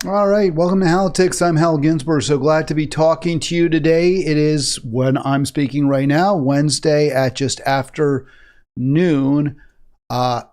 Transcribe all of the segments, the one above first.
All right, welcome to Halitics. I'm Hal Ginsberg. So glad to be talking to you today. It is, when I'm speaking right now, Wednesday at just after noon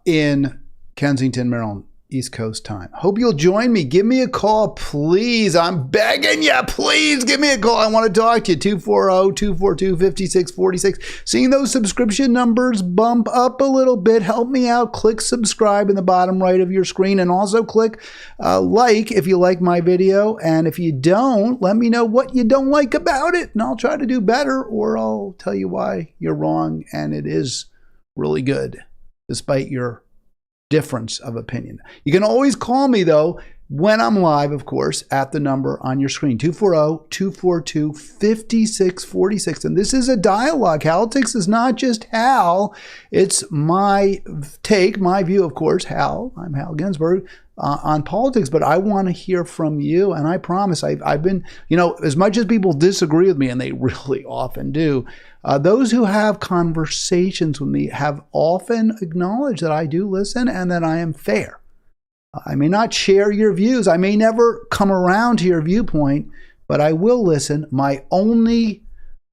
in Kensington, Maryland, East Coast time. Hope you'll join me. Give me a call, please. I'm begging you. Please give me a call. I want to talk to you. 240-242-5646. Seeing those subscription numbers bump up a little bit, help me out. Click subscribe in the bottom right of your screen, and also click like if you like my video. And if you don't, let me know what you don't like about it, and I'll try to do better, or I'll tell you why you're wrong and it is really good, despite your difference of opinion. You can always call me, though, when I'm live, of course, at the number on your screen, 240-242-5646. And this is a dialogue. Halitics is not just Hal. It's my take, my view, of course. I'm Hal Ginsberg on politics, but I want to hear from you. And I promise I've been, as much as people disagree with me, and they really often do, those who have conversations with me have often acknowledged that I do listen and that I am fair. I may not share your views. I may never come around to your viewpoint, but I will listen. My only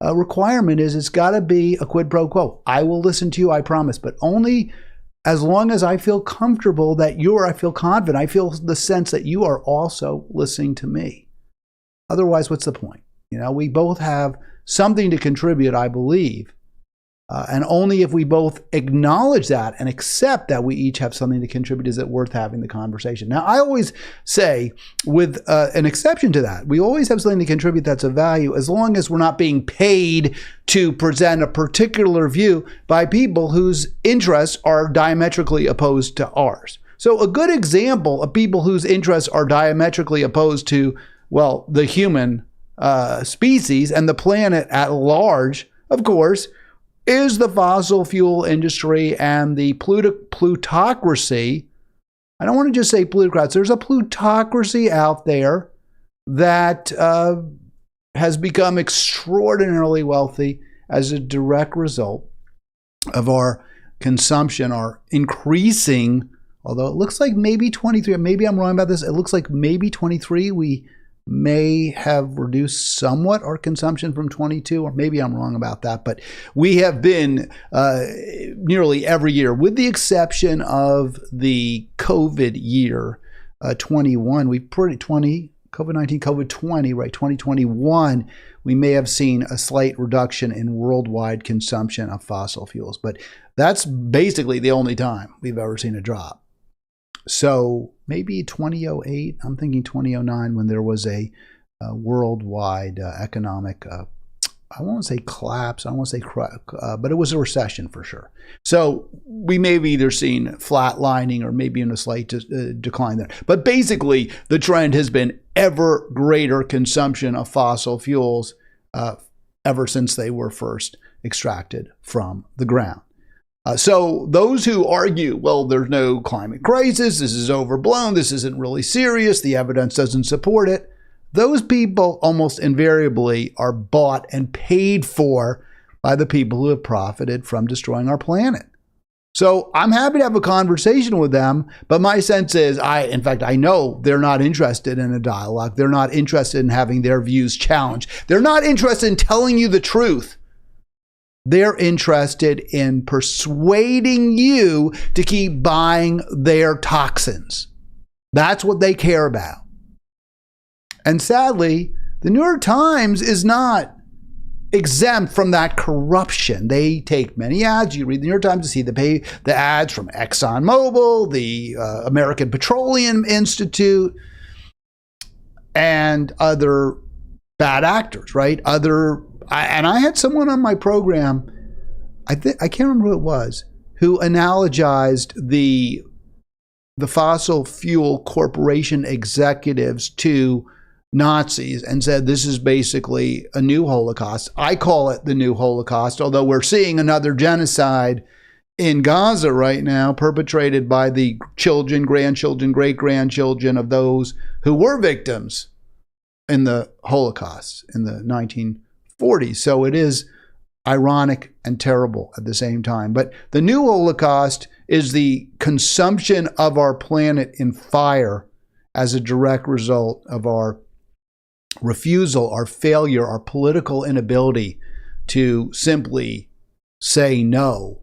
requirement is it's got to be a quid pro quo. I will listen to you, I promise, but only as long as I feel comfortable that I feel confident, I feel the sense that you are also listening to me. Otherwise, what's the point? We both have something to contribute, I believe. And only if we both acknowledge that and accept that we each have something to contribute is it worth having the conversation. Now, I always say, with an exception to that, we always have something to contribute that's of value as long as we're not being paid to present a particular view by people whose interests are diametrically opposed to ours. So a good example of people whose interests are diametrically opposed to, well, the human species and the planet at large, of course, is the fossil fuel industry and the plutocracy. I don't want to just say plutocrats. There's a plutocracy out there that has become extraordinarily wealthy as a direct result of our consumption, our increasing, although it looks like maybe 23, maybe I'm wrong about this, it looks like maybe 23 we may have reduced somewhat our consumption from 22, or maybe I'm wrong about that, but we have been nearly every year, with the exception of the COVID year, 21, COVID-19, COVID 20, right, 2021, we may have seen a slight reduction in worldwide consumption of fossil fuels, but that's basically the only time we've ever seen a drop. So maybe 2008, I'm thinking 2009, when there was a worldwide economic, I won't say collapse, I won't say but it was a recession for sure. So we may have either seen flatlining or maybe in a slight decline there. But basically, the trend has been ever greater consumption of fossil fuels ever since they were first extracted from the ground. So those who argue, well, there's no climate crisis, this is overblown, this isn't really serious, the evidence doesn't support it, those people almost invariably are bought and paid for by the people who have profited from destroying our planet. So I'm happy to have a conversation with them, but my sense is, in fact, I know they're not interested in a dialogue. They're not interested in having their views challenged. They're not interested in telling you the truth. They're interested in persuading you to keep buying their toxins. That's what they care about. And sadly, the New York Times is not exempt from that corruption. They take many ads. You read the New York Times to see the ads from ExxonMobil, the American Petroleum Institute, and other bad actors, right? And I had someone on my program, I can't remember who it was, who analogized the fossil fuel corporation executives to Nazis and said this is basically a new Holocaust. I call it the new Holocaust, although we're seeing another genocide in Gaza right now perpetrated by the children, grandchildren, great-grandchildren of those who were victims in the Holocaust in the 1940s. So it is ironic and terrible at the same time. But the new Holocaust is the consumption of our planet in fire as a direct result of our refusal, our failure, our political inability to simply say no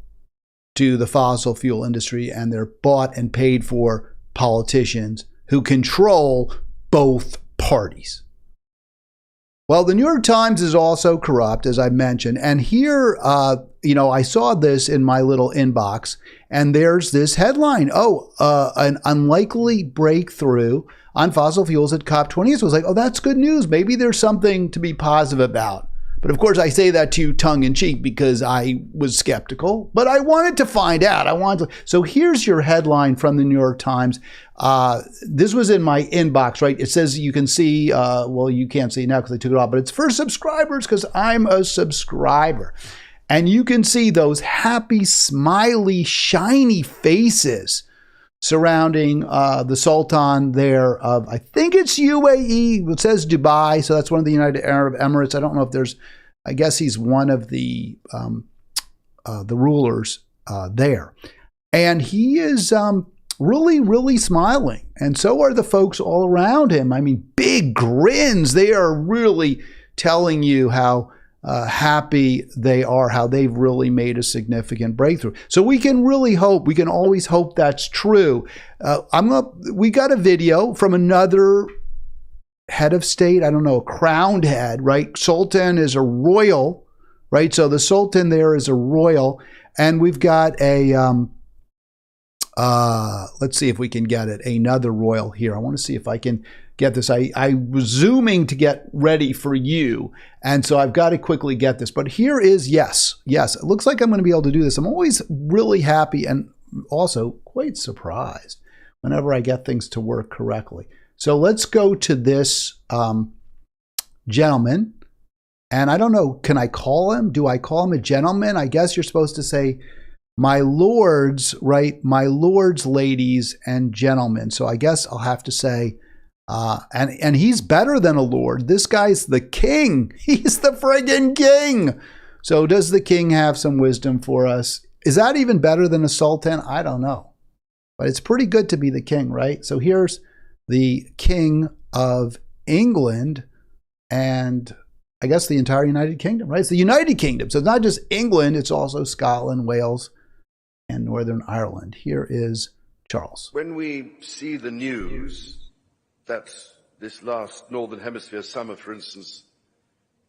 to the fossil fuel industry and their bought and paid for politicians who control both parties. Well, the New York Times is also corrupt, as I mentioned. And here, I saw this in my little inbox, and there's this headline. An unlikely breakthrough on fossil fuels at COP28. So I was like, that's good news. Maybe there's something to be positive about. But of course, I say that to you tongue in cheek because I was skeptical, but I wanted to find out. So here's your headline from the New York Times. This was in my inbox, right? It says you can see, you can't see now because I took it off, but it's for subscribers because I'm a subscriber. And you can see those happy, smiley, shiny faces surrounding the Sultan there of, I think it's UAE. It says Dubai, so that's one of the United Arab Emirates. I don't know if I guess he's one of the rulers there. And he is really, really smiling. And so are the folks all around him. I mean, big grins. They are really telling you how happy they are, how they've really made a significant breakthrough. So we can really hope, we can always hope that's true. We got a video from another head of state, I don't know, a crowned head, right? Sultan is a royal, right? So the Sultan there is a royal. And we've got let's see if we can get it, another royal here. I want to see if I can get this. I was zooming to get ready for you, and so I've got to quickly get this. But here is, yes, it looks like I'm going to be able to do this. I'm always really happy and also quite surprised whenever I get things to work correctly. So let's go to this gentleman, and I don't know, can I call him? Do I call him a gentleman? I guess you're supposed to say, my lords, right? My lords, ladies, and gentlemen. So I guess I'll have to say, and he's better than a lord. This guy's the king. He's the friggin' king. So does the king have some wisdom for us? Is that even better than a sultan? I don't know. But it's pretty good to be the king, right? So here's the king of England and I guess the entire United Kingdom, right? It's the United Kingdom. So it's not just England, it's also Scotland, Wales, and Northern Ireland. Here is Charles. When we see the news that this last Northern Hemisphere summer, for instance,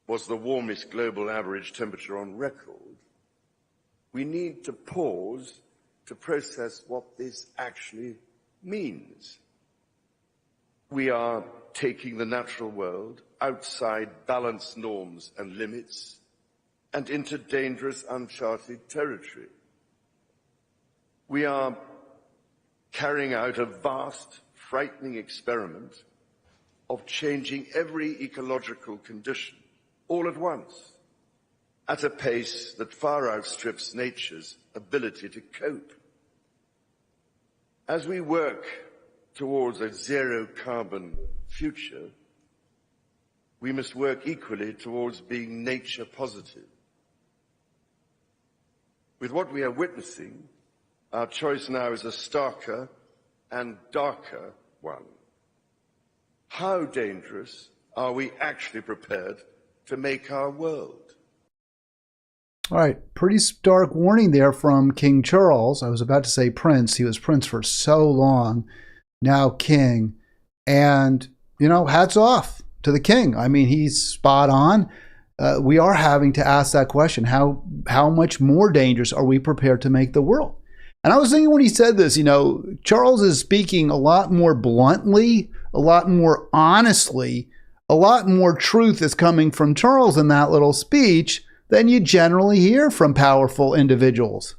was the warmest global average temperature on record, we need to pause to process what this actually means. We are taking the natural world outside balanced norms and limits and into dangerous, uncharted territory. We are carrying out a vast, frightening experiment of changing every ecological condition all at once, at a pace that far outstrips nature's ability to cope. As we work towards a zero-carbon future, we must work equally towards being nature positive. With what we are witnessing, our choice now is a starker and darker one. How dangerous are we actually prepared to make our world? All right, pretty stark warning there from King Charles. I was about to say Prince. He was Prince for so long, now King. And, hats off to the King. I mean, he's spot on. We are having to ask that question. How much more dangerous are we prepared to make the world? And I was thinking when he said this, Charles is speaking a lot more bluntly, a lot more honestly, a lot more truth is coming from Charles in that little speech than you generally hear from powerful individuals.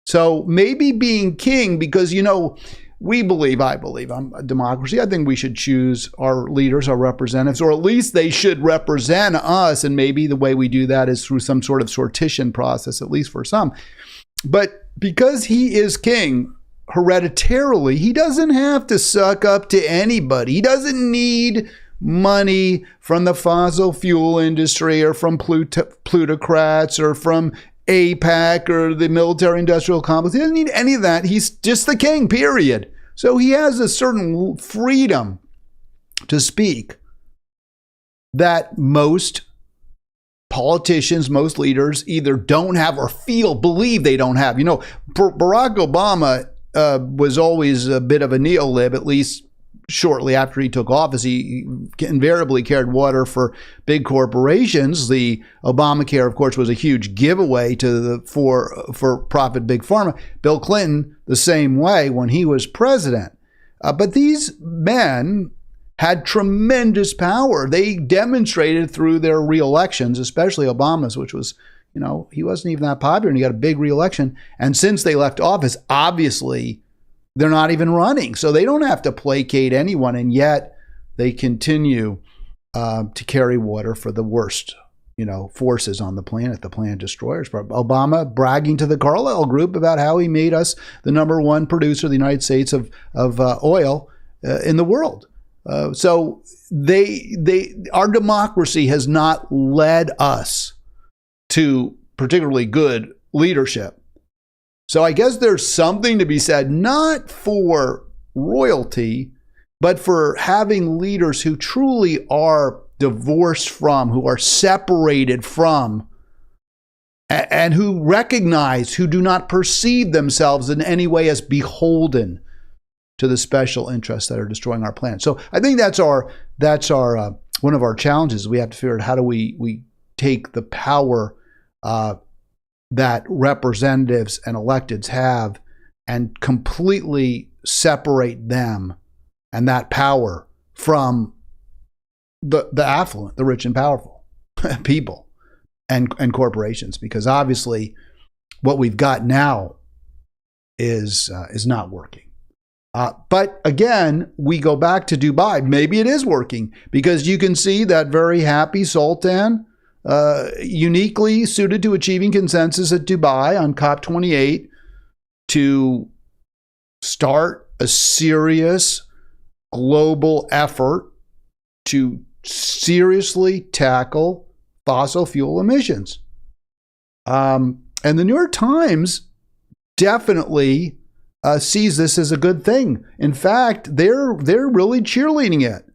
So maybe being king, because, I believe I'm a democracy. I think we should choose our leaders, our representatives, or at least they should represent us. And maybe the way we do that is through some sort of sortition process, at least for some. But because he is king, hereditarily, he doesn't have to suck up to anybody. He doesn't need money from the fossil fuel industry or from plutocrats or from APAC or the military industrial complex. He doesn't need any of that. He's just the king, period. So he has a certain freedom to speak that most politicians, most leaders either don't have or believe they don't have. You know, Barack Obama was always a bit of a neolib, at least shortly after he took office. He invariably carried water for big corporations. The Obamacare, of course, was a huge giveaway to the for-profit big pharma. Bill Clinton, the same way when he was president. But these men had tremendous power. They demonstrated through their re-elections, especially Obama's, which was, you know, he wasn't even that popular and he got a big re-election. And since they left office, obviously, they're not even running. So they don't have to placate anyone. And yet they continue to carry water for the worst, you know, forces on the planet destroyers. Obama bragging to the Carlyle Group about how he made us the #1 producer of the United States of oil in the world. So our democracy has not led us to particularly good leadership. So I guess there's something to be said, not for royalty, but for having leaders who truly are divorced from, who are separated from, and who recognize, who do not perceive themselves in any way as beholden to the special interests that are destroying our planet. So I think that's our one of our challenges. We have to figure out how do we take the power that representatives and electeds have and completely separate them and that power from the affluent, the rich and powerful people and corporations, because obviously what we've got now is not working. But again, we go back to Dubai. Maybe it is working because you can see that very happy Sultan, uniquely suited to achieving consensus at Dubai on COP28 to start a serious global effort to seriously tackle fossil fuel emissions. And the New York Times definitely sees this as a good thing. In fact, they're really cheerleading it.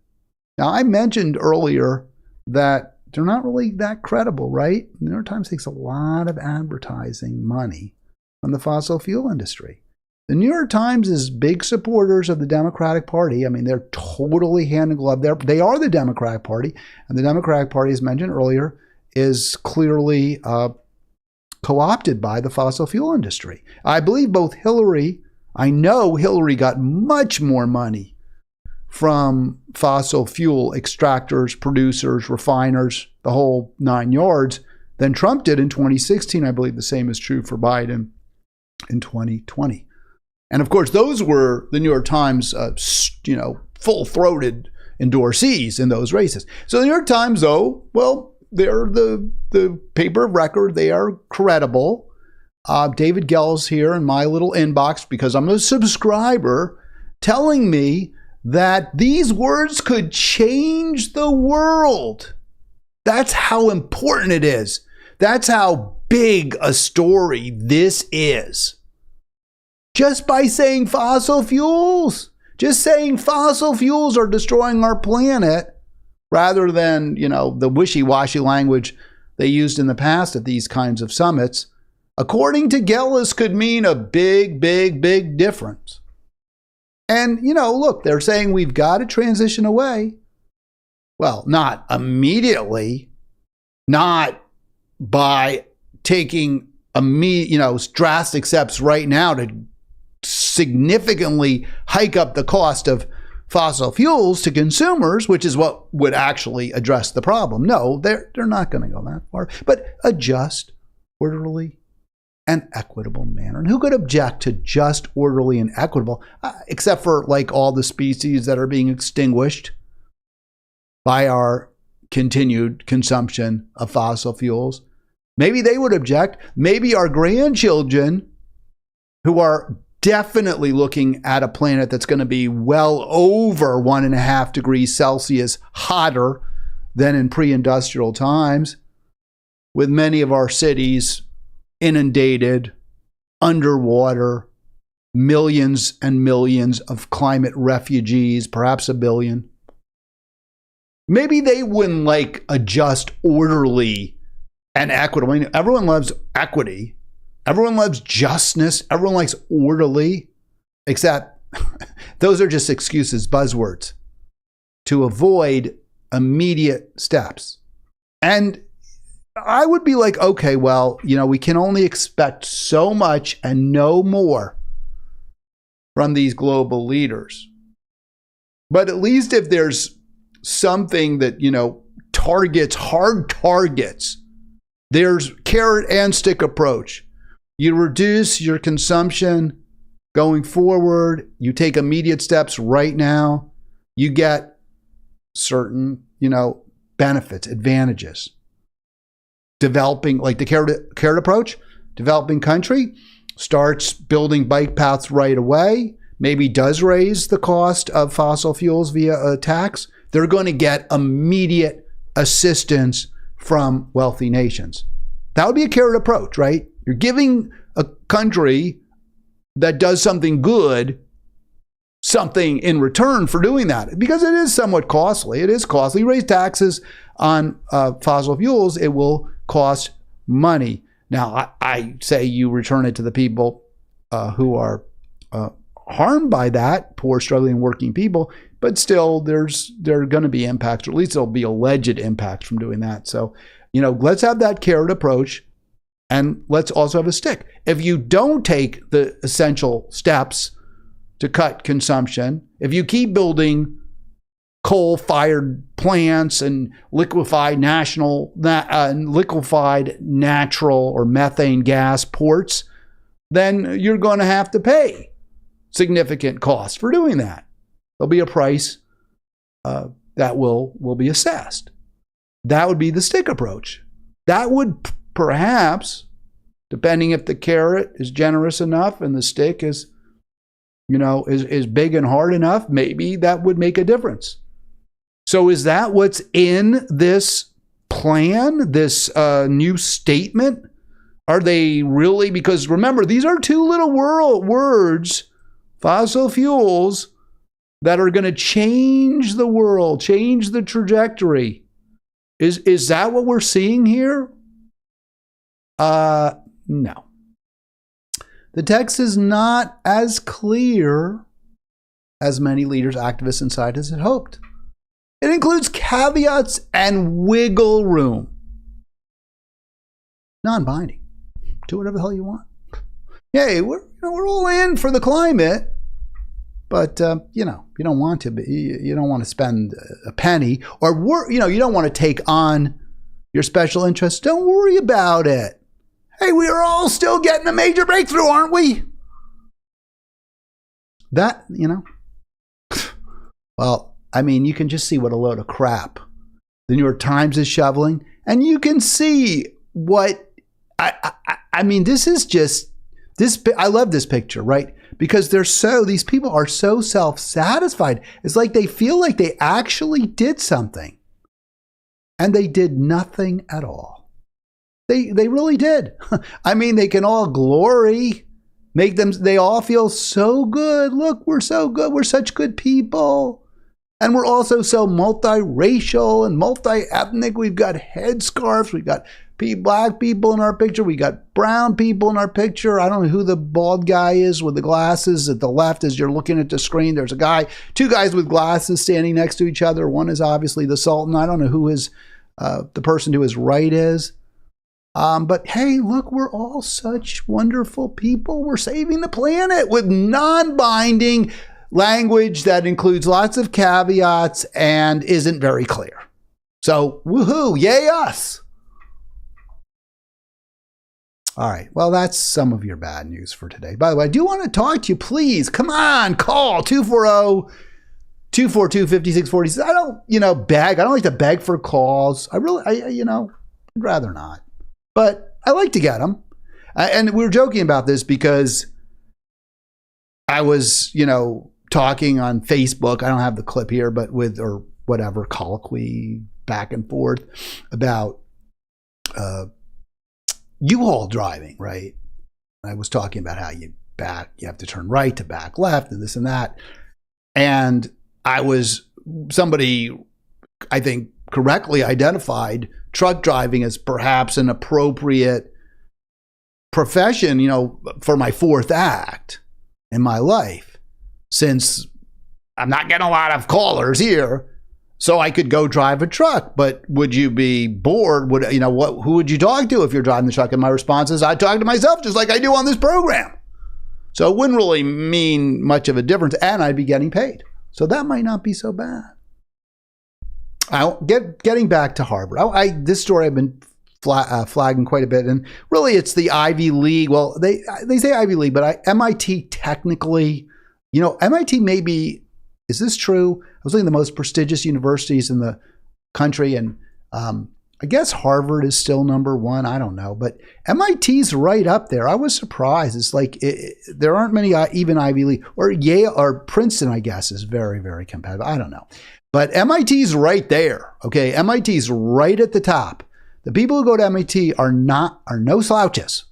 Now, I mentioned earlier that they're not really that credible, right? The New York Times takes a lot of advertising money from the fossil fuel industry. The New York Times is big supporters of the Democratic Party. I mean, they're totally hand in glove. They are the Democratic Party, and the Democratic Party, as mentioned earlier, is clearly co-opted by the fossil fuel industry. I believe I know Hillary got much more money from fossil fuel extractors, producers, refiners, the whole 9 yards, than Trump did in 2016. I believe the same is true for Biden in 2020. And of course, those were the New York Times, full-throated endorsees in those races. So the New York Times, though, well, they're the paper of record. They are credible. David Gell's here in my little inbox, because I'm a subscriber, telling me that these words could change the world. That's how important it is. That's how big a story this is. Just by saying fossil fuels. Just saying fossil fuels are destroying our planet, rather than, the wishy-washy language they used in the past at these kinds of summits, according to Gellis, could mean a big, big, big difference. And, look, they're saying we've got to transition away. Well, not immediately, not by taking drastic steps right now to significantly hike up the cost of fossil fuels to consumers, which is what would actually address the problem. No, they're not going to go that far, but adjust orderly and equitable manner. And who could object to just, orderly, and equitable, except for like all the species that are being extinguished by our continued consumption of fossil fuels? Maybe they would object. Maybe our grandchildren, who are definitely looking at a planet that's going to be well over 1.5 degrees Celsius hotter than in pre-industrial times, with many of our cities inundated, underwater, millions and millions of climate refugees, perhaps 1 billion. Maybe they wouldn't like a just, orderly, and equitable. I mean, everyone loves equity. Everyone loves justness. Everyone likes orderly, except those are just excuses, buzzwords, to avoid immediate steps. And I would be like, okay, well, we can only expect so much and no more from these global leaders. But at least if there's something that, targets, hard targets, there's carrot and stick approach. You reduce your consumption going forward. You take immediate steps right now. You get certain, benefits, advantages. Developing, like the carrot approach, developing country starts building bike paths right away, maybe does raise the cost of fossil fuels via a tax. They're going to get immediate assistance from wealthy nations. That would be a carrot approach, right? You're giving a country that does something good something in return for doing that, because it is somewhat costly. It is costly. You raise taxes on fossil fuels, it will cost money. Now, I say you return it to the people who are harmed by that, poor, struggling, working people, but still there are going to be impacts, or at least there'll be alleged impacts from doing that. So, let's have that carrot approach, and let's also have a stick. If you don't take the essential steps to cut consumption, if you keep building coal-fired plants and liquefied natural or methane gas ports, then you're going to have to pay significant costs for doing that. There'll be a price that will be assessed. That would be the stick approach. That would perhaps, depending if the carrot is generous enough and the stick is big and hard enough, maybe that would make a difference. So is that what's in this plan, this new statement? Are they really? Because remember, these are two little words, fossil fuels, that are going to change the world, change the trajectory. Is that what we're seeing here? No. The text is not as clear as many leaders, activists, and scientists had hoped. It includes caveats and wiggle room. Non-binding. Do whatever the hell you want. Yay, we're all in for the climate, but you don't want to. But you don't want to spend a penny, or you don't want to take on your special interests. Don't worry about it. Hey, we are all still getting a major breakthrough, aren't we? That, well, I mean, you can just see what a load of crap the New York Times is shoveling, and you can see what I mean. This is just this. I love this picture, right? Because these people are so self-satisfied. It's like they feel like they actually did something, and they did nothing at all. They really did. I mean, they can all glory, they all feel so good. Look, we're so good. We're such good people. And we're also so multiracial and multi-ethnic. We've got headscarves. We've got black people in our picture. We got brown people in our picture. I don't know who the bald guy is with the glasses at the left as you're looking at the screen. There's two guys with glasses standing next to each other. One is obviously the Sultan. I don't know who the person to his right is. But hey, look, we're all such wonderful people. We're saving the planet with non-binding language that includes lots of caveats and isn't very clear. So, woohoo, yay us. All right, well, that's some of your bad news for today. By the way, I do want to talk to you. Please, come on, call 240-242-5646. I don't, beg. I don't like to beg for calls. I'd rather not. But I like to get them. And we were joking about this because I was, talking on Facebook. I don't have the clip here, but or whatever, colloquy back and forth about U-Haul driving, right? I was talking about how you have to turn right to back left and this and that. And somebody I think, correctly identified truck driving as perhaps an appropriate profession, for my fourth act in my life, since I'm not getting a lot of callers here. So I could go drive a truck, but would you be bored? Who would you talk to if you're driving the truck? And my response is, I talk to myself just like I do on this program. So it wouldn't really mean much of a difference, and I'd be getting paid. So that might not be so bad. Getting back to Harvard, this story I've been flagging quite a bit, and really it's the Ivy League. Well, they say Ivy League, but MIT technically, MIT maybe. Is this true? I was looking at the most prestigious universities in the country, and I guess Harvard is still number one. I don't know, but MIT's right up there. I was surprised. It's like there aren't many even Ivy League, or Yale or Princeton, I guess, is very, very competitive. I don't know, but MIT's right there. Okay, MIT's right at the top. The people who go to MIT are no slouches.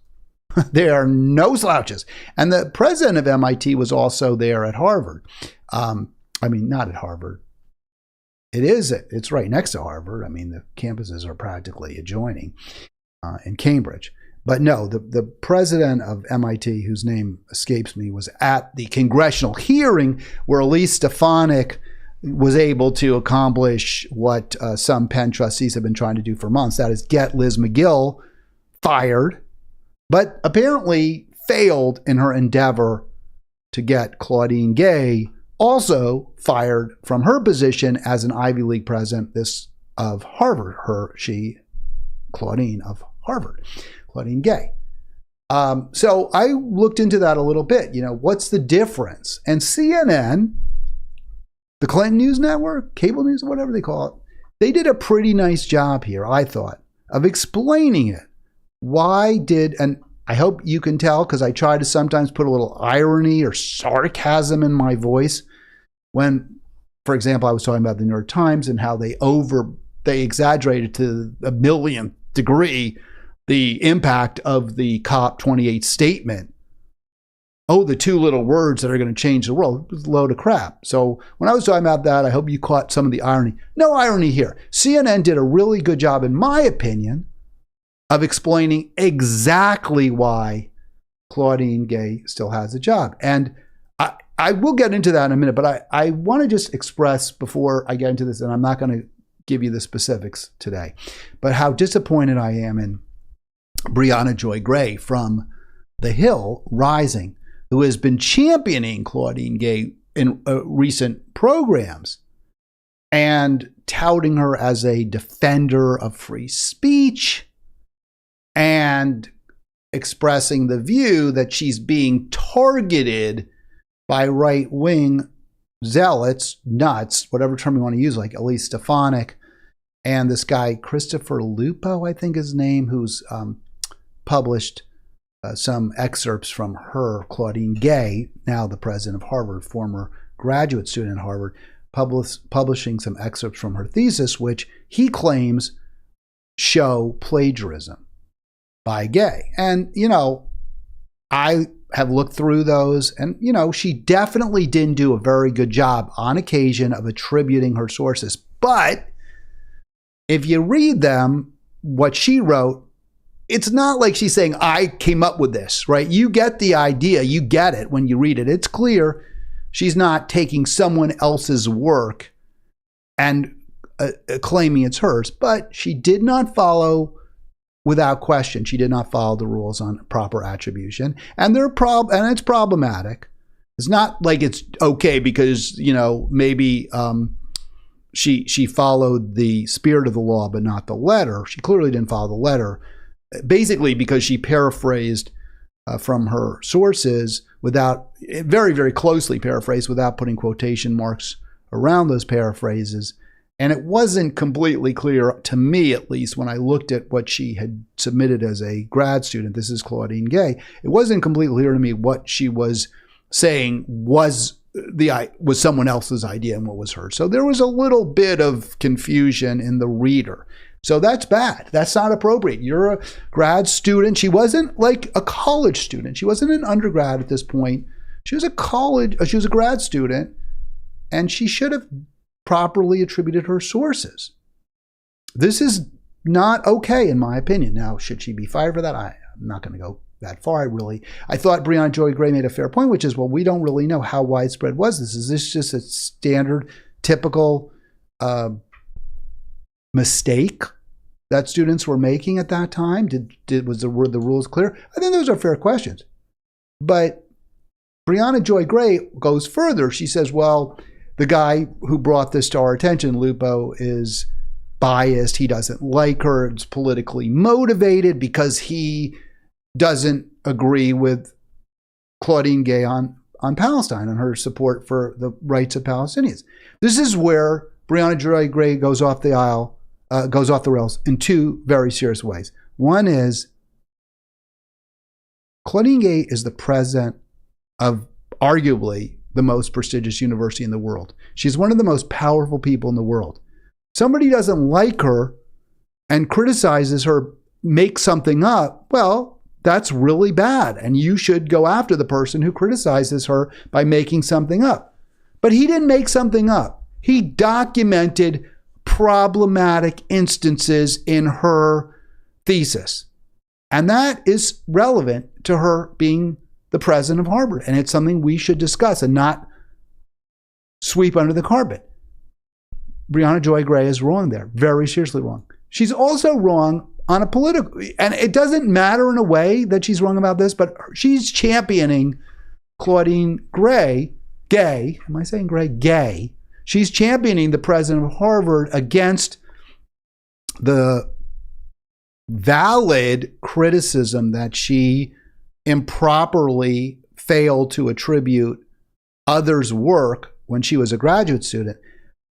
They are no slouches. And the president of MIT was also there at Harvard. Not at Harvard. It's right next to Harvard. The campuses are practically adjoining in Cambridge. But no, the president of MIT, whose name escapes me, was at the congressional hearing where Elise Stefanik was able to accomplish what some Penn trustees have been trying to do for months. That is, get Liz McGill fired, but apparently failed in her endeavor to get Claudine Gay also fired from her position as an Ivy League president of Harvard. Claudine of Harvard, Claudine Gay. So I looked into that a little bit. What's the difference? And CNN, the Clinton News Network, cable news, whatever they call it, they did a pretty nice job here, I thought, of explaining it. And I hope you can tell, because I try to sometimes put a little irony or sarcasm in my voice when, for example, I was talking about the New York Times and how they exaggerated to a millionth degree the impact of the COP28 statement. Oh, the two little words that are going to change the world. It was a load of crap. So when I was talking about that, I hope you caught some of the irony. No irony here. CNN did a really good job, in my opinion, of explaining exactly why Claudine Gay still has a job. And I will get into that in a minute, but I want to just express before I get into this, and I'm not going to give you the specifics today, but how disappointed I am in Brianna Joy Gray from The Hill Rising, who has been championing Claudine Gay in recent programs and touting her as a defender of free speech and expressing the view that she's being targeted by right-wing zealots, nuts, whatever term you want to use, like Elise Stefanik and this guy, Christopher Lupo, I think his name, who's published some excerpts from her, Claudine Gay, now the president of Harvard, former graduate student at Harvard, publishing some excerpts from her thesis, which he claims show plagiarism by Gay. And, I have looked through those, and, she definitely didn't do a very good job on occasion of attributing her sources. But if you read them, what she wrote, it's not like she's saying, I came up with this, right? You get the idea. You get it when you read it. It's clear she's not taking someone else's work and claiming it's hers, but she did not follow, without question, she did not follow the rules on proper attribution. And and it's problematic. It's not like it's okay because, maybe she followed the spirit of the law, but not the letter. She clearly didn't follow the letter, basically because she paraphrased from her sources very, very closely paraphrased without putting quotation marks around those paraphrases. And it wasn't completely clear, to me at least, when I looked at what she had submitted as a grad student. This is Claudine Gay. It wasn't completely clear to me what she was saying was someone else's idea and what was hers. So there was a little bit of confusion in the reader. So that's bad. That's not appropriate. You're a grad student. She wasn't like a college student. She wasn't an undergrad at this point. She was a grad student, and she should have properly attributed her sources. This is not okay, in my opinion. Now, should she be fired for that? I'm not going to go that far. I thought Brianna Joy Gray made a fair point, which is, well, we don't really know how widespread was this. Is this just a standard, typical mistake that students were making at that time? Was the rules clear? I think those are fair questions. But Brianna Joy Gray goes further. She says, well, the guy who brought this to our attention, Lupo, is biased. He doesn't like her. It's politically motivated because he doesn't agree with Claudine Gay on Palestine and her support for the rights of Palestinians. This is where Brianna Joy Gray goes off the rails in two very serious ways. One is Claudine Gay is the president of arguably the most prestigious university in the world. She's one of the most powerful people in the world. Somebody doesn't like her and criticizes her, makes something up, well, that's really bad. And you should go after the person who criticizes her by making something up. But he didn't make something up. He documented problematic instances in her thesis. And that is relevant to her being the president of Harvard. And it's something we should discuss and not sweep under the carpet. Brianna Joy Gray is wrong there, very seriously wrong. She's also wrong on a political, and it doesn't matter in a way that she's wrong about this, but she's championing Claudine Gay. Am I saying Gray? Gay. She's championing the president of Harvard against the valid criticism that she improperly failed to attribute others' work when she was a graduate student.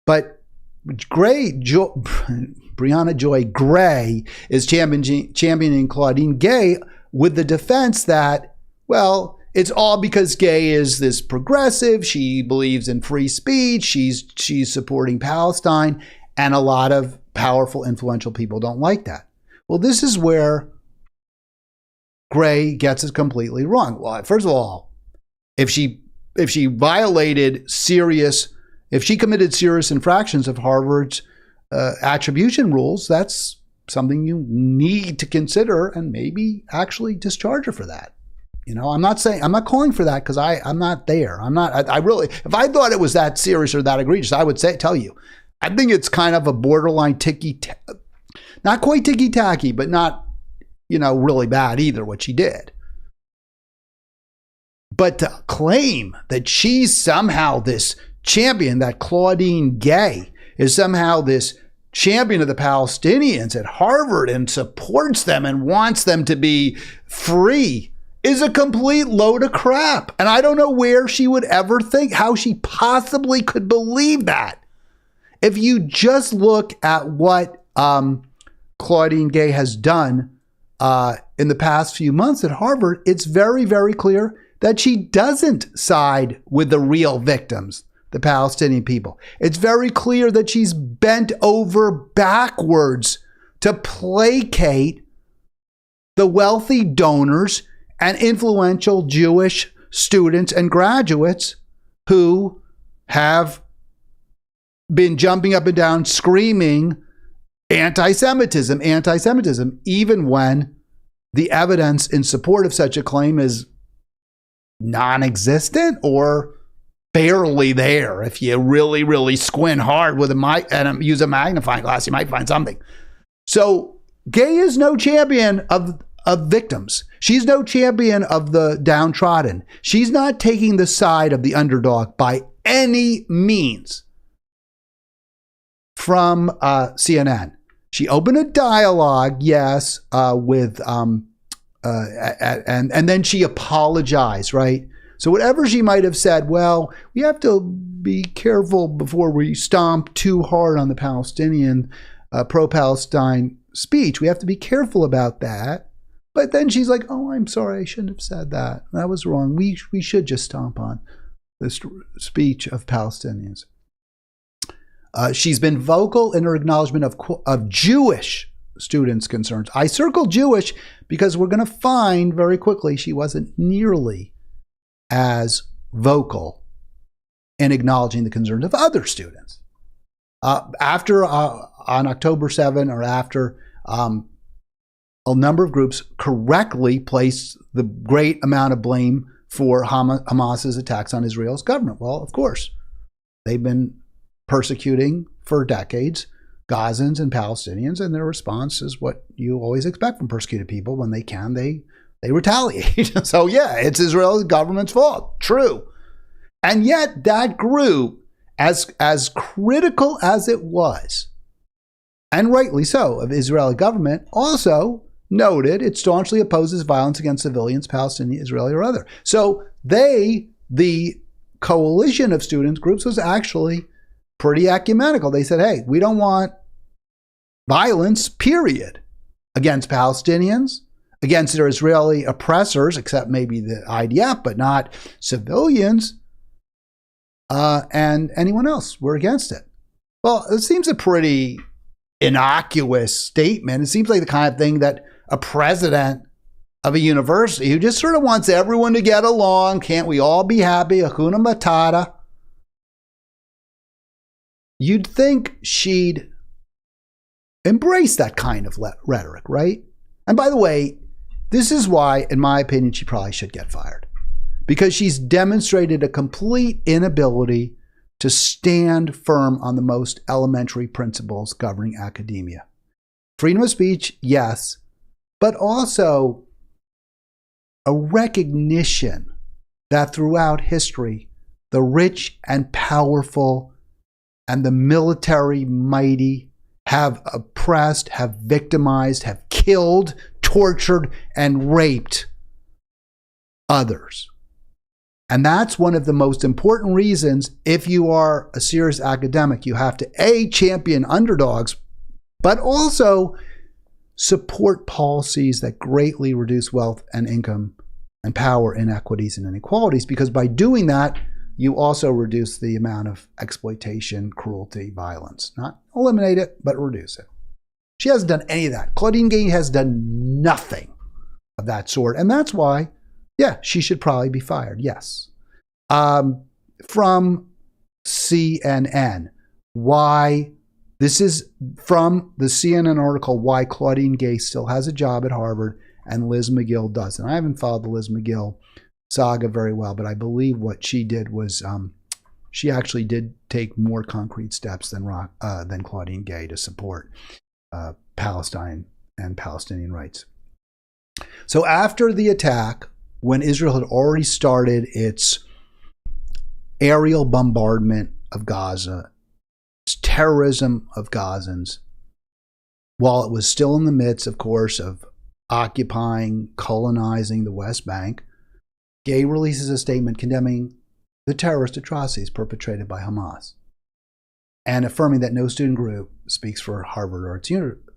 But Brianna Joy Gray is championing Claudine Gay with the defense that, well, it's all because Gay is this progressive. She believes in free speech. She's supporting Palestine, and a lot of powerful, influential people don't like that. Well, this is where Gray gets it completely wrong. Well, first of all, if she committed serious infractions of Harvard's attribution rules, that's something you need to consider and maybe actually discharge her for that. You know, I'm not calling for that because I'm not there. If I thought it was that serious or that egregious, I would tell you. I think it's kind of a borderline not quite ticky-tacky, but not, really bad either, what she did. But to claim that she's somehow this champion, that Claudine Gay is somehow this champion of the Palestinians at Harvard and supports them and wants them to be free, is a complete load of crap. And I don't know where she would ever think, how she possibly could believe that. If you just look at what Claudine Gay has done in the past few months at Harvard, it's very, very clear that she doesn't side with the real victims, the Palestinian people. It's very clear that she's bent over backwards to placate the wealthy donors and influential Jewish students and graduates who have been jumping up and down screaming anti-Semitism, even when the evidence in support of such a claim is non-existent or barely there. If you really, really squint hard with and use a magnifying glass, you might find something. So Gay is no champion of victims. She's no champion of the downtrodden. She's not taking the side of the underdog by any means. From CNN, she opened a dialogue, yes, with and then she apologized, right? So whatever she might have said, well, we have to be careful before we stomp too hard on the Palestinian pro-Palestine speech. We have to be careful about that. But then she's like, oh, I'm sorry, I shouldn't have said that. That was wrong. We should just stomp on the speech of Palestinians. She's been vocal in her acknowledgement of Jewish students' concerns. I circled Jewish because we're going to find very quickly she wasn't nearly as vocal in acknowledging the concerns of other students. After on October 7 or after, a number of groups correctly placed the great amount of blame for Hamas's attacks on Israel's government. Well, of course, they've been persecuting for decades Gazans and Palestinians, and their response is what you always expect from persecuted people. When they can, they retaliate. So yeah, it's Israel's government's fault. True. And yet that group, as critical as it was, and rightly so, of Israeli government, also noted it staunchly opposes violence against civilians, Palestinian, Israeli, or other. So the coalition of students groups was actually pretty ecumenical. They said, hey, we don't want violence, period, against Palestinians, against their Israeli oppressors, except maybe the IDF, but not civilians, and anyone else. We're against it. Well, it seems a pretty innocuous statement. It seems like the kind of thing that a president of a university who just sort of wants everyone to get along, can't we all be happy, Hakuna Matata, you'd think she'd embrace that kind of rhetoric, right? And by the way, this is why, in my opinion, she probably should get fired. Because she's demonstrated a complete inability to stand firm on the most elementary principles governing academia. Freedom of speech, yes, but also a recognition that throughout history, the rich and powerful and the military mighty have oppressed, have victimized, have killed, tortured, and raped others. And that's one of the most important reasons, if you are a serious academic, you have to A, champion underdogs, but also support policies that greatly reduce wealth and income and power inequities and inequalities, because by doing that, you also reduce the amount of exploitation, cruelty, violence. Not eliminate it, but reduce it. She hasn't done any of that. Claudine Gay has done nothing of that sort. And that's why, yeah, she should probably be fired. Yes. From CNN, why, this is from the CNN article, why Claudine Gay still has a job at Harvard and Liz McGill doesn't. I haven't followed the Liz McGill saga very well, but I believe what she did was she actually did take more concrete steps than Claudine Gay to support Palestine and Palestinian rights. So after the attack, when Israel had already started its aerial bombardment of Gaza, its terrorism of Gazans, while it was still in the midst, of course, of occupying, colonizing the West Bank, Gay releases a statement condemning the terrorist atrocities perpetrated by Hamas and affirming that no student group speaks for Harvard or its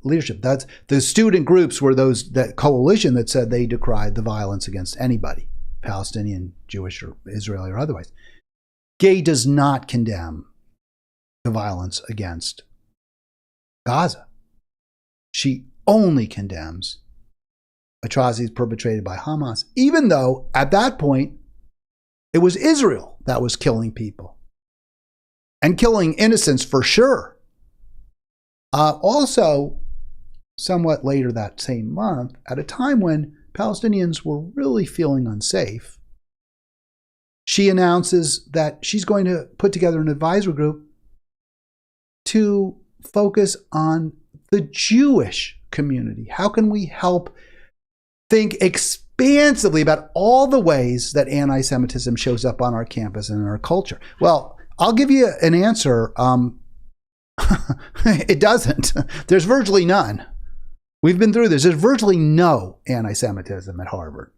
leadership. That's the student groups were that coalition that said they decried the violence against anybody, Palestinian, Jewish, or Israeli, or otherwise. Gay does not condemn the violence against Gaza. She only condemns atrocities perpetrated by Hamas, even though at that point it was Israel that was killing people and killing innocents for sure. Also, somewhat later that same month, at a time when Palestinians were really feeling unsafe, she announces that she's going to put together an advisory group to focus on the Jewish community. How can we help think expansively about all the ways that anti-Semitism shows up on our campus and in our culture? Well, I'll give you an answer. It doesn't. There's virtually none. We've been through this. There's virtually no anti-Semitism at Harvard.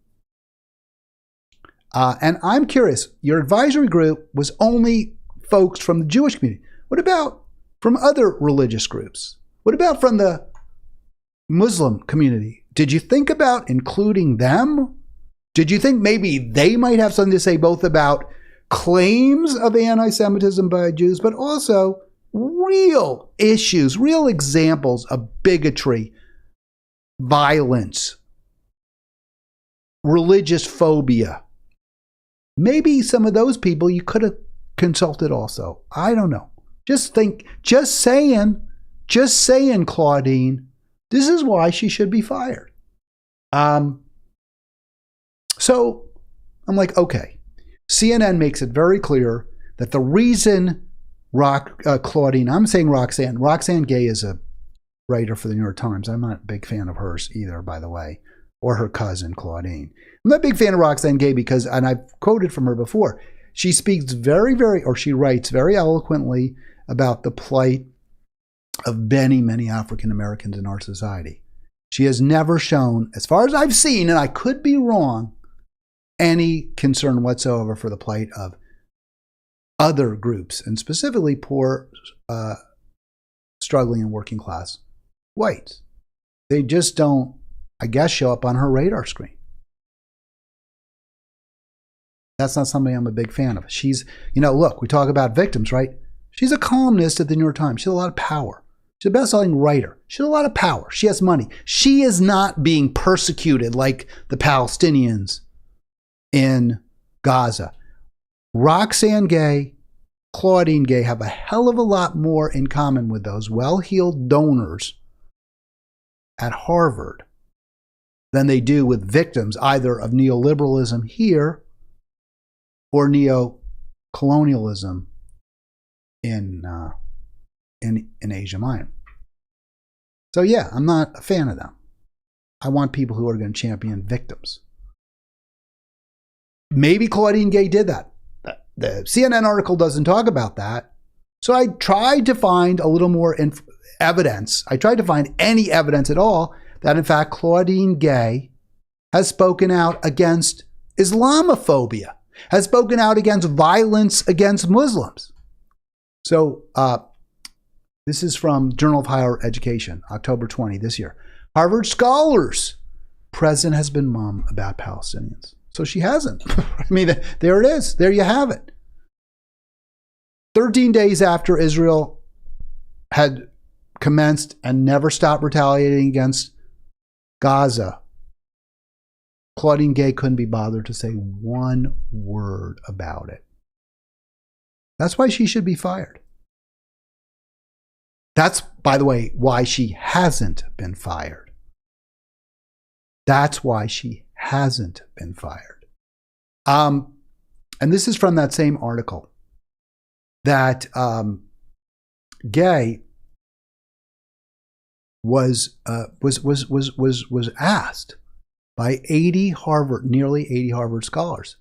And I'm curious, your advisory group was only folks from the Jewish community. What about from other religious groups? What about from the Muslim community? Did you think about including them? Did you think maybe they might have something to say both about claims of anti-Semitism by Jews, but also real issues, real examples of bigotry, violence, religious phobia? Maybe some of those people you could have consulted also. I don't know. Just saying, Claudine, this is why she should be fired. So I'm like, okay. CNN makes it very clear that the reason Claudine, I'm saying Roxane Gay is a writer for the New York Times. I'm not a big fan of hers either, by the way, or her cousin, Claudine. I'm not a big fan of Roxane Gay because, and I've quoted from her before, she speaks she writes very eloquently about the plight of many African Americans in our society. She has never shown, as far as I've seen, and I could be wrong, any concern whatsoever for the plight of other groups, and specifically poor, struggling and working class whites. They just don't, I guess, show up on her radar screen. That's not somebody I'm a big fan of. She's, look, we talk about victims, right? She's a columnist at the New York Times. She has a lot of power. She's a best-selling writer. She has a lot of power. She has money. She is not being persecuted like the Palestinians in Gaza. Roxane Gay, Claudine Gay have a hell of a lot more in common with those well-heeled donors at Harvard than they do with victims either of neoliberalism here or neo-colonialism in Asia Minor. So yeah, I'm not a fan of them. I want people who are going to champion victims. Maybe Claudine Gay did that. The CNN article doesn't talk about that. So I tried to find a little more evidence. I tried to find any evidence at all that in fact Claudine Gay has spoken out against Islamophobia, has spoken out against violence against Muslims. So this is from Journal of Higher Education, October 20 this year. Harvard scholars, president has been mum about Palestinians. So she hasn't. I mean, there it is. There you have it. 13 days after Israel had commenced and never stopped retaliating against Gaza, Claudine Gay couldn't be bothered to say one word about it. That's why she should be fired. That's, by the way, why she hasn't been fired. That's why she hasn't been fired. And this is from that same article that Gay was asked by nearly 80 Harvard scholars,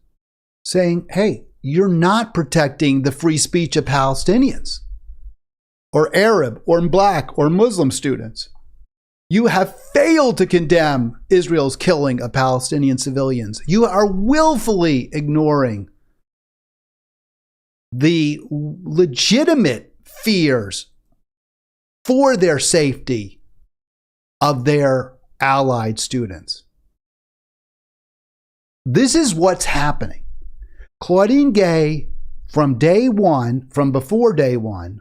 saying, "Hey, you're not protecting the free speech of Palestinians, or Arab, or Black, or Muslim students. You have failed to condemn Israel's killing of Palestinian civilians. You are willfully ignoring the legitimate fears for their safety of their allied students." This is what's happening. Claudine Gay, from before day one,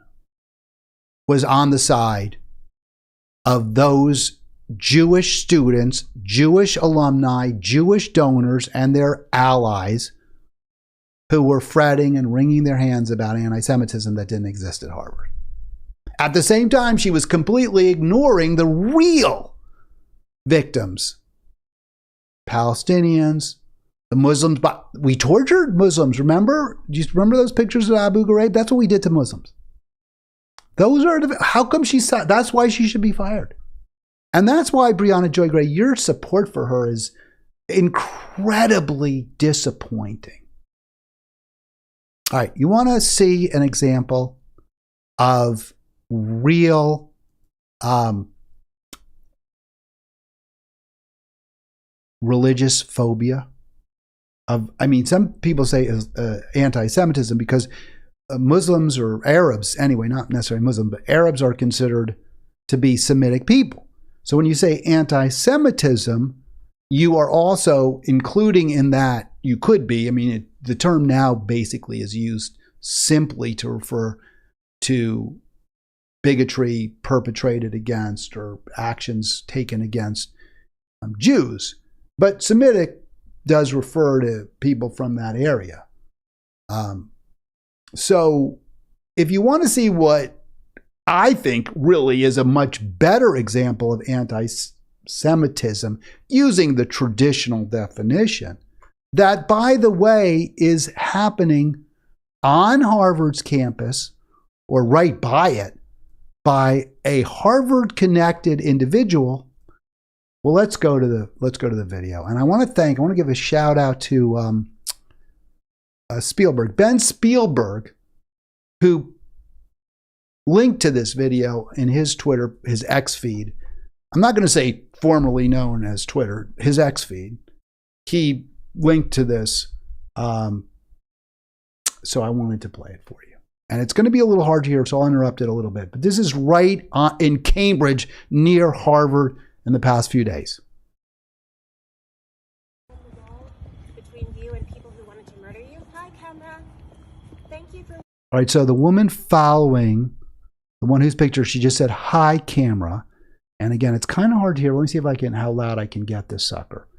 was on the side of those Jewish students, Jewish alumni, Jewish donors, and their allies who were fretting and wringing their hands about anti-Semitism that didn't exist at Harvard. At the same time, she was completely ignoring the real victims, Palestinians, the Muslims. But we tortured Muslims, remember? Do you remember those pictures of Abu Ghraib? That's what we did to Muslims. Those are how come that's why she should be fired. And that's why Breonna Joy Gray, your support for her is incredibly disappointing. All right, you want to see an example of real religious phobia? Some people say anti-Semitism because Muslims or Arabs, anyway, not necessarily Muslim, but Arabs are considered to be Semitic people. So when you say anti-Semitism, you are also including in that, you could be, the term now basically is used simply to refer to bigotry perpetrated against or actions taken against Jews. But Semitic does refer to people from that area. So if you want to see what I think really is a much better example of anti-Semitism using the traditional definition, that, by the way, is happening on Harvard's campus or right by it by a Harvard-connected individual. Well, let's go to the video, and I want to give a shout out to Spielberg, Ben Spielberg, who linked to this video in his Twitter, his X feed. I'm not going to say formerly known as Twitter, his X feed. He linked to this, so I wanted to play it for you. And it's going to be a little hard to hear, so I'll interrupt it a little bit. But this is right in Cambridge, near Harvard, in the past few days. Between you and people who wanted to murder you. Hi, camera. Thank you for. All right, so the woman following, the one whose picture, she just said, "Hi, camera." And again, it's kind of hard to hear. Let me see if I can, how loud I can get this sucker.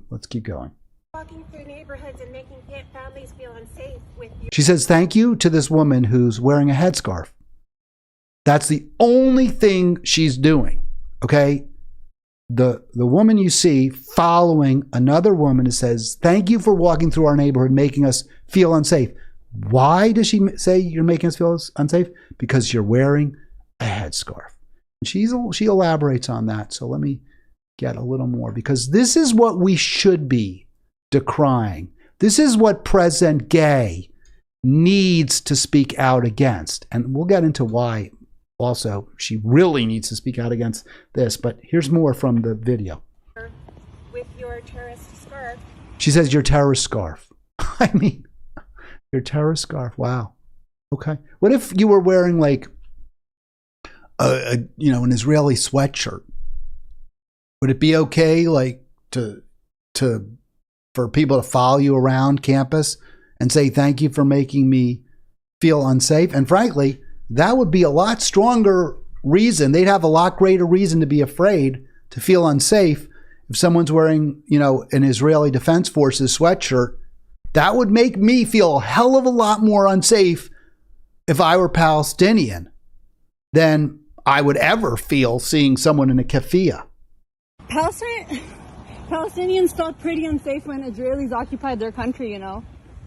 Let's keep going. Walking through neighborhoods and making families feel unsafe with you. She says thank you to this woman who's wearing a headscarf. That's the only thing she's doing. Okay? The woman you see following another woman who says, thank you for walking through our neighborhood, making us feel unsafe. Why does she say you're making us feel unsafe? Because you're wearing a headscarf. She elaborates on that. So let me get a little more, because this is what we should be decrying. This is what President Gay needs to speak out against. And we'll get into why also she really needs to speak out against this. But here's more from the video. With your terrorist scarf. She says, your terrorist scarf. I mean, your terrorist scarf. Wow. Okay. What if you were wearing like an Israeli sweatshirt? Would it be okay, like, for people to follow you around campus and say thank you for making me feel unsafe? And frankly, that would be a lot stronger reason. They'd have a lot greater reason to be afraid, to feel unsafe, if someone's wearing, an Israeli Defense Forces sweatshirt. That would make me feel a hell of a lot more unsafe if I were Palestinian than I would ever feel seeing someone in a keffiyeh. Palestinians felt pretty unsafe when Israelis occupied their country, All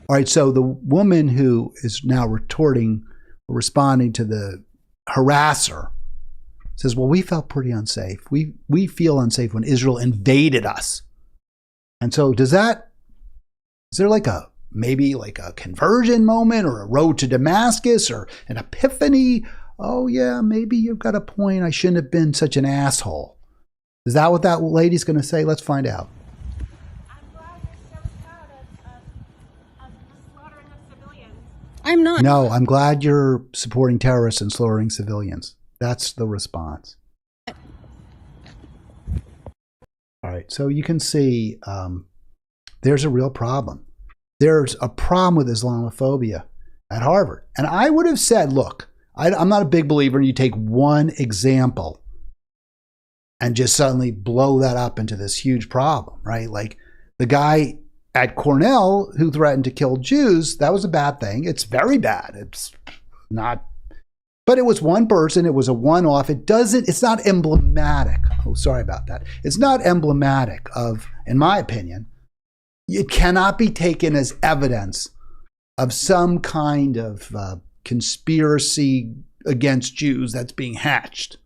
right, so the woman who is now responding to the harasser says, well, we felt pretty unsafe. We feel unsafe when Israel invaded us. And so is there maybe a conversion moment or a road to Damascus or an epiphany? Oh yeah, maybe you've got a point. I shouldn't have been such an asshole. Is that what that lady's going to say? Let's find out. I'm glad you're so proud of the slaughtering of civilians. I'm not. No, I'm glad you're supporting terrorists and slaughtering civilians. That's the response. All right, so you can see there's a real problem. There's a problem with Islamophobia at Harvard. And I would have said, look, I'm not a big believer in you take one example and just suddenly blow that up into this huge problem, right? Like the guy at Cornell who threatened to kill Jews, that was a bad thing. It's very bad. It's not, but it was one person. It was a one-off. It's not emblematic. Oh, sorry about that. It's not emblematic of, in my opinion, it cannot be taken as evidence of some kind of conspiracy against Jews that's being hatched.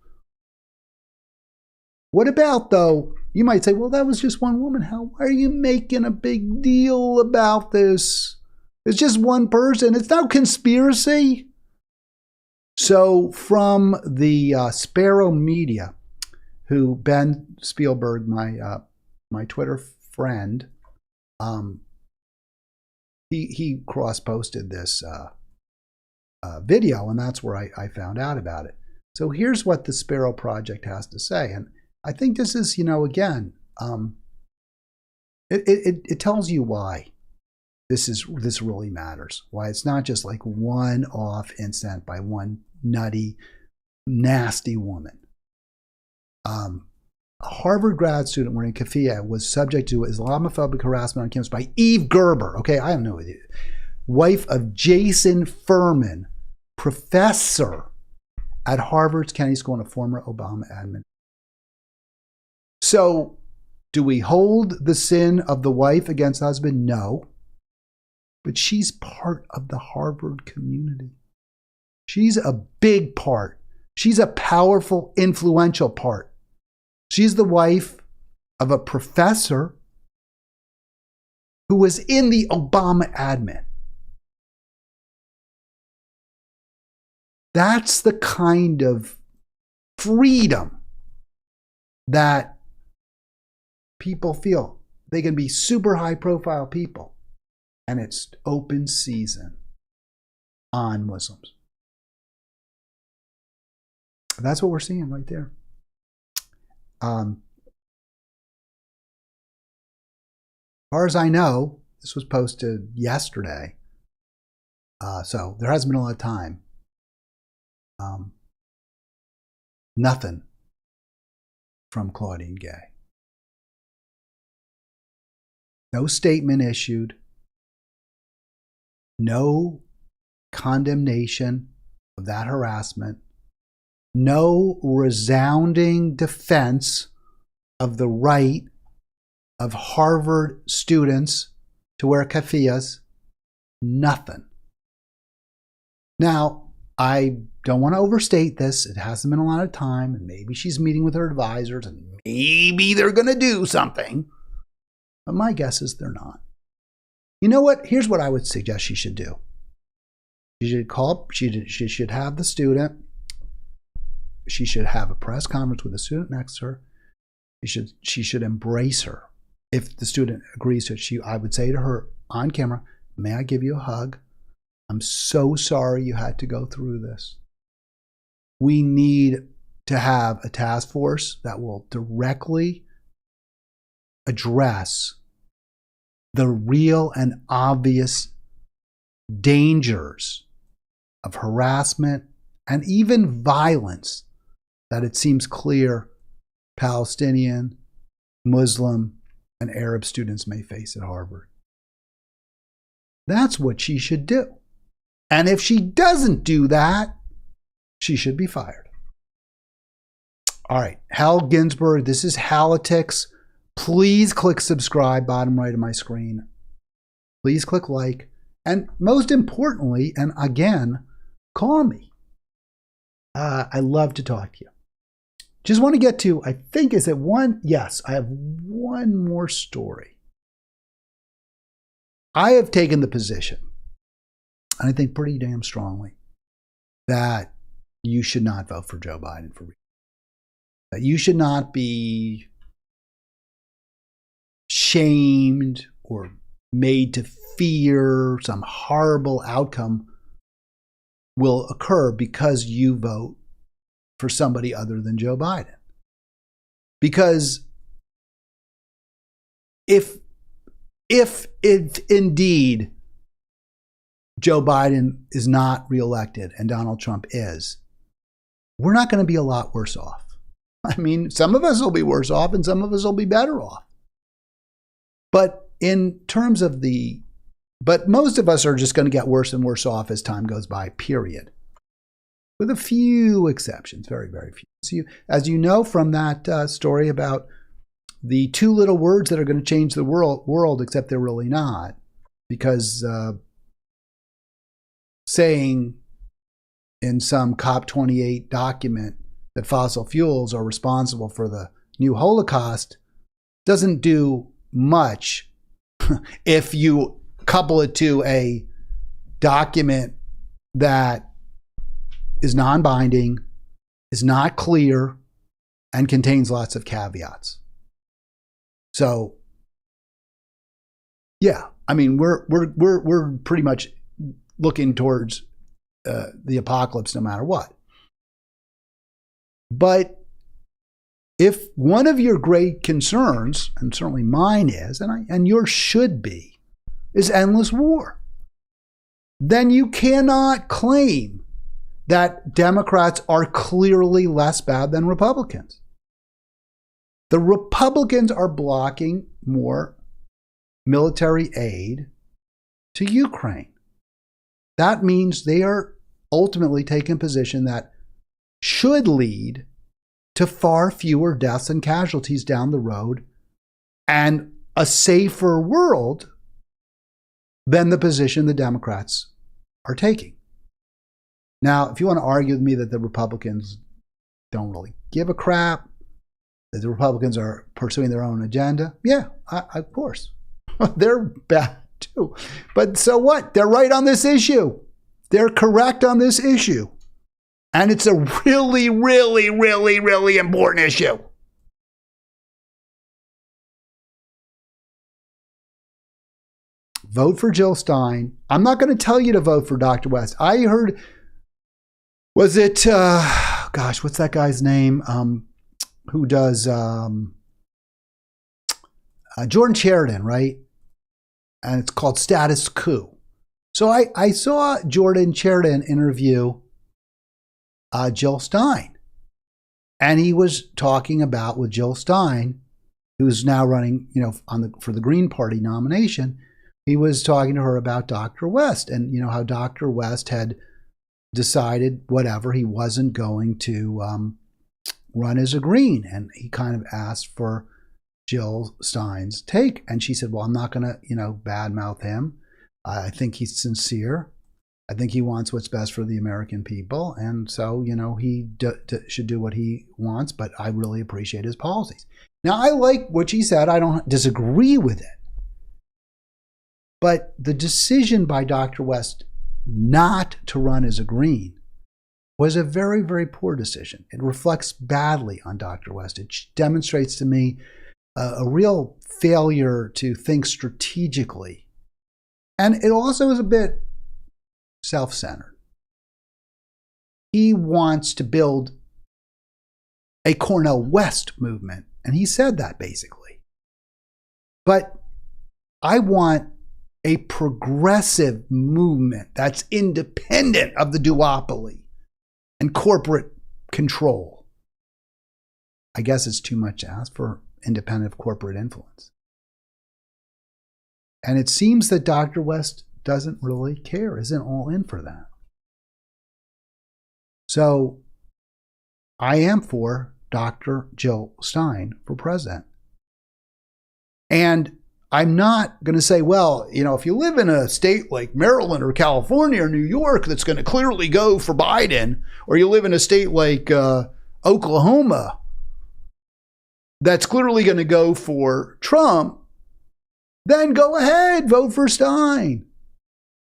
What about, though, you might say, well, that was just one woman. Why are you making a big deal about this? It's just one person. It's no conspiracy. So from the Sparrow Media, who Ben Spielberg, my Twitter friend, he cross-posted this video, and that's where I found out about it. So here's what the Sparrow Project has to say. And I think this is, again, it tells you why this really matters. Why it's not just like one-off incident by one nutty, nasty woman. A Harvard grad student wearing a keffiyeh was subject to Islamophobic harassment on campus by Eve Gerber. Okay, I have no idea. Wife of Jason Furman, professor at Harvard's Kennedy School and a former Obama admin. So, do we hold the sin of the wife against the husband? No. But she's part of the Harvard community. She's a big part. She's a powerful, influential part. She's the wife of a professor who was in the Obama admin. That's the kind of freedom that people feel. They can be super high profile people, and it's open season on Muslims. That's what we're seeing right there. As far as I know, this was posted yesterday, so there hasn't been a lot of time. Nothing from Claudine Gay. No statement issued. No condemnation of that harassment. No resounding defense of the right of Harvard students to wear keffiyehs. Nothing. Now, I don't want to overstate this. It hasn't been a lot of time, and maybe she's meeting with her advisors, and maybe they're going to do something. But my guess is they're not. You know what? Here's what I would suggest she should do. She should call. She should have the student. She should have a press conference with the student next to her. She should embrace her. If the student agrees to it, I would say to her on camera, "May I give you a hug? I'm so sorry you had to go through this. We need to have a task force that will directly address the real and obvious dangers of harassment and even violence that it seems clear Palestinian, Muslim, and Arab students may face at Harvard." That's what she should do. And if she doesn't do that, she should be fired. All right, Hal Ginsberg, this is Halitics. Please click subscribe, bottom right of my screen. Please click like. And most importantly, and again, call me. I love to talk to you. Just want to get to, I think, is it one? Yes, I have one more story. I have taken the position, and I think pretty damn strongly, that you should not vote for Joe Biden for reelection. That you should not be shamed or made to fear some horrible outcome will occur because you vote for somebody other than Joe Biden. Because if indeed Joe Biden is not reelected and Donald Trump is, we're not going to be a lot worse off. I mean, some of us will be worse off and some of us will be better off. But in terms of but most of us are just going to get worse and worse off as time goes by, period. With a few exceptions, very, very few. So as you know from that story about the two little words that are going to change the world, except they're really not, because saying in some COP28 document that fossil fuels are responsible for the new Holocaust doesn't do much if you couple it to a document that is non-binding, is not clear, and contains lots of caveats. So, yeah, I mean, we're pretty much looking towards the apocalypse no matter what. But if one of your great concerns, and certainly mine is, and yours should be, is endless war, then you cannot claim that Democrats are clearly less bad than Republicans. The Republicans are blocking more military aid to Ukraine. That means they are ultimately taken a position that should lead to far fewer deaths and casualties down the road and a safer world than the position the Democrats are taking. Now, if you want to argue with me that the Republicans don't really give a crap, that the Republicans are pursuing their own agenda, yeah, of course. They're bad too. But so what? They're right on this issue. They're correct on this issue. And it's a really, really, really, really important issue. Vote for Jill Stein. I'm not going to tell you to vote for Dr. West. I heard, was it, what's that guy's name? Who does Jordan Sheridan, right? And it's called Status Coup. So I saw Jordan Sheridan interview Jill Stein. And he was talking about with Jill Stein, who's now running, for the Green Party nomination. He was talking to her about Dr. West and, how Dr. West had decided whatever, he wasn't going to run as a Green. And he kind of asked for Jill Stein's take. And she said, well, I'm not going to, badmouth him. I think he's sincere. I think he wants what's best for the American people. And so, he should do what he wants, but I really appreciate his policies. Now, I like what she said. I don't disagree with it. But the decision by Dr. West not to run as a Green was a very, very poor decision. It reflects badly on Dr. West. It demonstrates to me a real failure to think strategically. And it also is a bit self-centered. He wants to build a Cornel West movement, and he said that basically. But I want a progressive movement that's independent of the duopoly and corporate control. I guess it's too much to ask for independent of corporate influence. And it seems that Dr. West doesn't really care, isn't all in for that. So I am for Dr. Jill Stein for president. And I'm not going to say, well, if you live in a state like Maryland or California or New York that's going to clearly go for Biden, or you live in a state like Oklahoma that's clearly going to go for Trump, then go ahead, vote for Stein.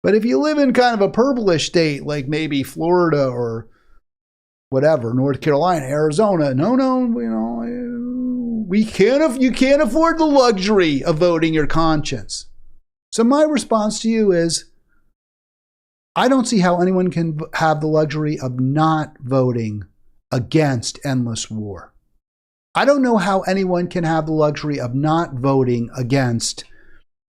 But if you live in kind of a purplish state like maybe Florida or whatever, North Carolina, Arizona, you can't afford the luxury of voting your conscience. So my response to you is, I don't see how anyone can have the luxury of not voting against endless war. I don't know how anyone can have the luxury of not voting against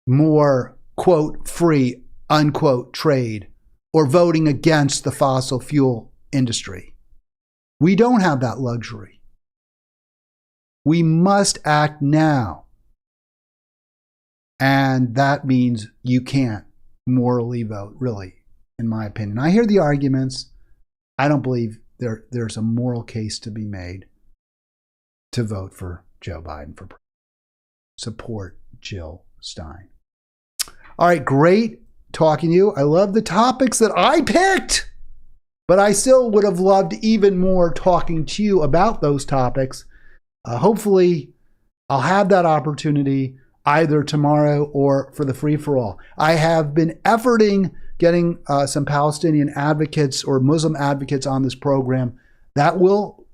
more, quote, free, unquote, trade, or voting against the fossil fuel industry. We don't have that luxury. We must act now. And that means you can't morally vote, really, in my opinion. I hear the arguments. I don't believe there's a moral case to be made to vote for Joe Biden for president. Support Jill Stein. All right, great talking to you. I love the topics that I picked, but I still would have loved even more talking to you about those topics. Hopefully, I'll have that opportunity either tomorrow or for the free-for-all. I have been efforting getting some Palestinian advocates or Muslim advocates on this program. That will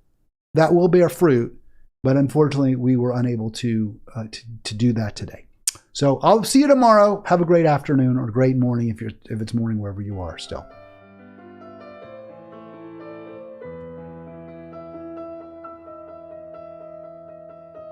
bear fruit, but unfortunately, we were unable to do that today. So I'll see you tomorrow. Have a great afternoon or a great morning if it's morning wherever you are still.